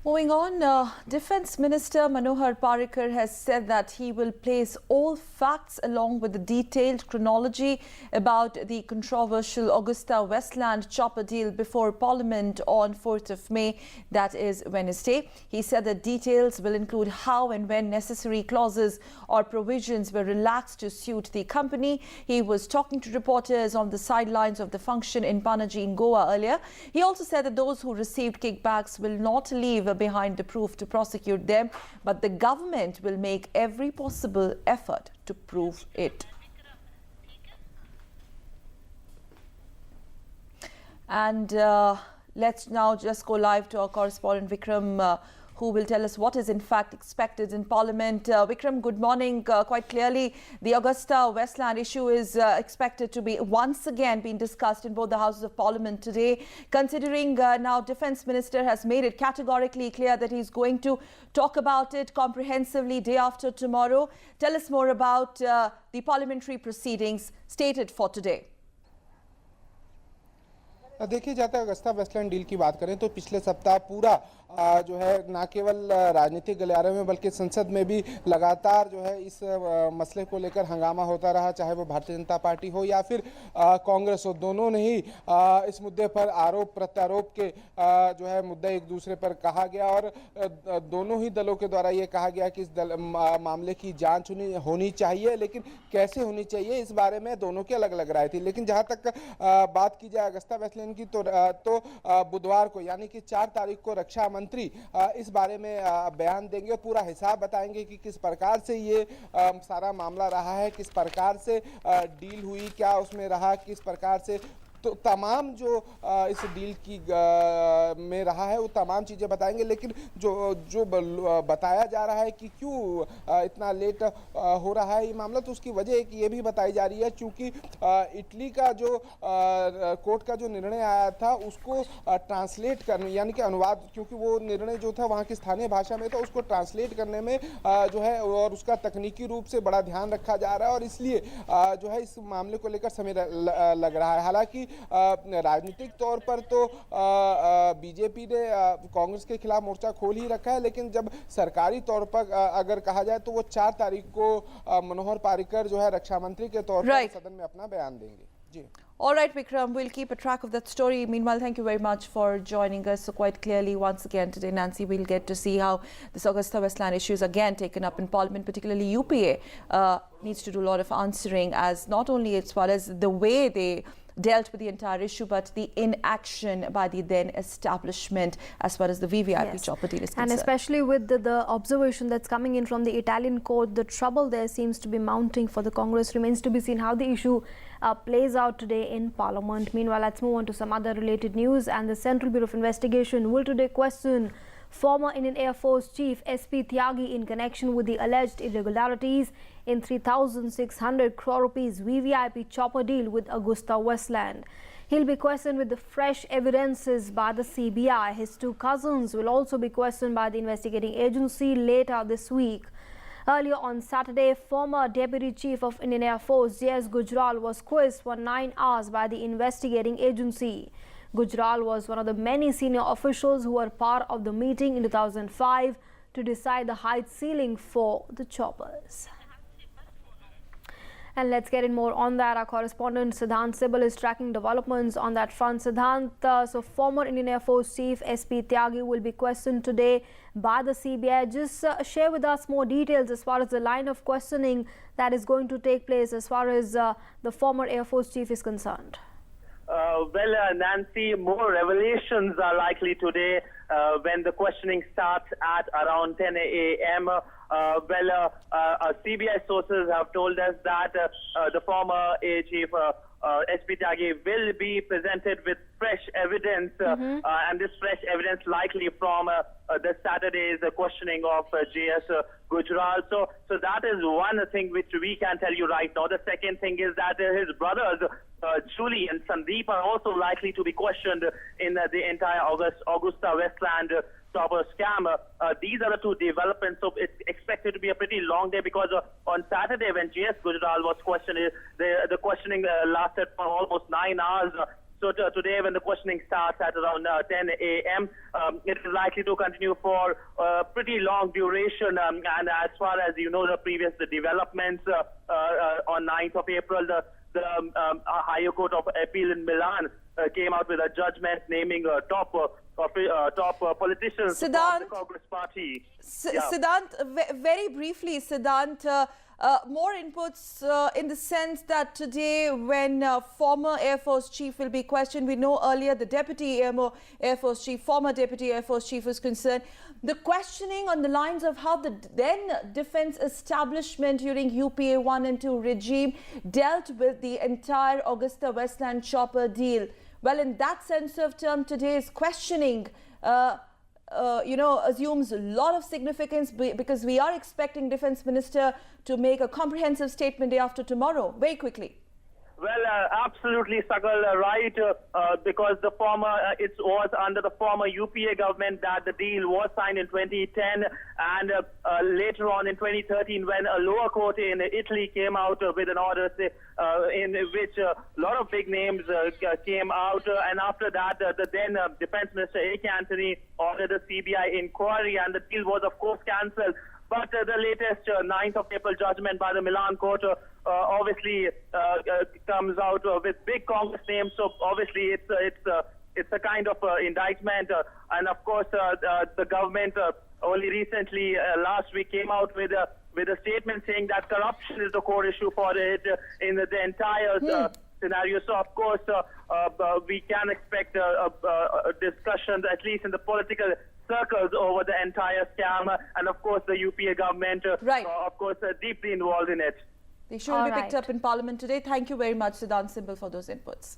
Moving on, Defence Minister Manohar Parrikar has said that he will place all facts along with the detailed chronology about the controversial Augusta Westland chopper deal before Parliament on 4th of May, that is Wednesday. He said that details will include how and when necessary clauses or provisions were relaxed to suit the company. He was talking to reporters on the sidelines of the function in Panaji in Goa earlier. He also said that those who received kickbacks will not leave behind the proof to prosecute them, but the government will make every possible effort to prove it. And let's now just go live to our correspondent Vikram, who will tell us what is in fact expected in Parliament. Vikram, good morning. Quite clearly, the Augusta Westland issue is expected to be once again being discussed in both the Houses of Parliament today. Considering now Defence Minister has made it categorically clear that he's going to talk about it comprehensively day after tomorrow. Tell us more about the parliamentary proceedings stated for today. देखिए, जाता है Agusta Westland deal की बात करें तो पिछले सप्ताह पूरा जो है न केवल राजनीतिक गलियारे में बल्कि संसद में भी लगातार जो है इस मसले को लेकर हंगामा होता रहा, चाहे वो भारतीय जनता पार्टी हो या फिर कांग्रेस हो। दोनों ने ही इस मुद्दे पर आरोप प्रत्यारोप के जो है मुद्दा एक दूसरे पर कहा गया और दोनों ही दलों के द्वारा ये कहा गया कि इस मामले की जांच होनी चाहिए, लेकिन कैसे होनी चाहिए इस बारे में दोनों की अलग अलग राय थी। लेकिन जहां तक बात की जाए अगस्ता वेस्टलैंड की तो बुधवार को यानी कि 4 तारीख को रक्षा मंत्री इस बारे में बयान देंगे और पूरा हिसाब बताएंगे कि किस प्रकार से ये सारा मामला रहा है, किस प्रकार से डील हुई, क्या उसमें रहा, किस प्रकार से तो तमाम जो इस डील की में रहा है वो तमाम चीज़ें बताएंगे। लेकिन जो बताया जा रहा है कि क्यों इतना लेट हो रहा है ये मामला, तो उसकी वजह एक ये भी बताई जा रही है क्योंकि इटली का जो कोर्ट का जो निर्णय आया था उसको ट्रांसलेट करने यानी कि अनुवाद, क्योंकि वो निर्णय जो था वहाँ की स्थानीय भाषा में था, उसको ट्रांसलेट करने में जो है और उसका तकनीकी रूप से बड़ा ध्यान रखा जा रहा है और इसलिए जो है इस मामले को लेकर समय लग रहा है। हालांकि राजनीतिक तौर पर तो बीजेपी ने कांग्रेस के खिलाफ मोर्चा खोल ही रखा है, लेकिन जब सरकारी तौर पर अगर कहा जाए तो वो 4 तारीख को मनोहर पार्रिकर जो है रक्षा मंत्री के तौर पर सदन में अपना बयान देंगे। जी। All right, Vikram, we'll keep a track of that story. Meanwhile, thank you very much for joining us. So quite clearly, once again today, Nancy, we'll get to see how this Augusta Westland issue is again taken up in Parliament, particularly UPA needs to do a lot of answering as not only as far as the way they dealt with the entire issue, but the inaction by the then establishment as far as the VVIP chopper deal is concerned. And especially with the observation that's coming in from the Italian court, the trouble there seems to be mounting for the Congress. Remains to be seen how the issue plays out today in Parliament. Meanwhile, let's move on to some other related news. And the Central Bureau of Investigation will today question former Indian Air Force Chief SP Tyagi in connection with the alleged irregularities in 3,600 crore rupees VVIP chopper deal with Augusta Westland. He'll be questioned with the fresh evidences by the CBI. His 2 cousins will also be questioned by the investigating agency later this week. Earlier on Saturday, former Deputy Chief of Indian Air Force JS Gujral was quizzed for 9 hours by the investigating agency. Gujral was one of the many senior officials who were part of the meeting in 2005 to decide the height ceiling for the choppers. And let's get in more on that. Our correspondent Siddhant Sibal is tracking developments on that front. Siddhant, so former Indian Air Force Chief SP Tyagi will be questioned today by the CBI. Just share with us more details as far as the line of questioning that is going to take place as far as the former Air Force Chief is concerned. Nancy, more revelations are likely today when the questioning starts at around 10 a.m. CBI sources have told us that the former Air Chief SP Tyagi will be presented with fresh evidence, and this fresh evidence likely from the Saturday's questioning of JS Gujral. So that is one thing which we can tell you right now. The second thing is that his brothers, Julie and Sandeep, are also likely to be questioned in the entire Augusta Westland chopper scam. These are the 2 developments, so it's expected to be a pretty long day because on Saturday when JS Gujral was questioned, the questioning lasted for almost 9 hours. So today, when the questioning starts at around 10 a.m., it is likely to continue for pretty long duration. And as far as you know, the developments on 9th of April, the Higher Court of Appeal in Milan came out with a judgment naming top politicians Siddhant, of the Congress Party. Siddhant, very briefly, Siddhant, more inputs in the sense that today when former Air Force Chief will be questioned, we know earlier the Deputy Air Force Chief, former Deputy Air Force Chief was concerned. The questioning on the lines of how the then defense establishment during UPA 1 and 2 regime dealt with the entire Augusta Westland chopper deal. Well, in that sense of term, today's questioning assumes a lot of significance because we are expecting Defence Minister to make a comprehensive statement day after tomorrow. Very quickly. Well, absolutely, Sakal, right, because the former, it was under the former UPA government that the deal was signed in 2010, and later on in 2013 when a lower court in Italy came out with an order in which a lot of big names came out, and after that the then Defence Minister A.K. Antony ordered a CBI inquiry, and the deal was of course cancelled. But the latest 9th of April judgment by the Milan court obviously comes out with big Congress names. So obviously it's a kind of indictment, and of course the government only recently last week came out with a statement saying that corruption is the core issue for it in the entire scenario. So of course we can expect a discussion, at least in the political circles, over the entire scam, and of course the UPA government of course deeply involved in it. The issue will be picked up in Parliament today. Thank you very much, Siddhant Simble, for those inputs.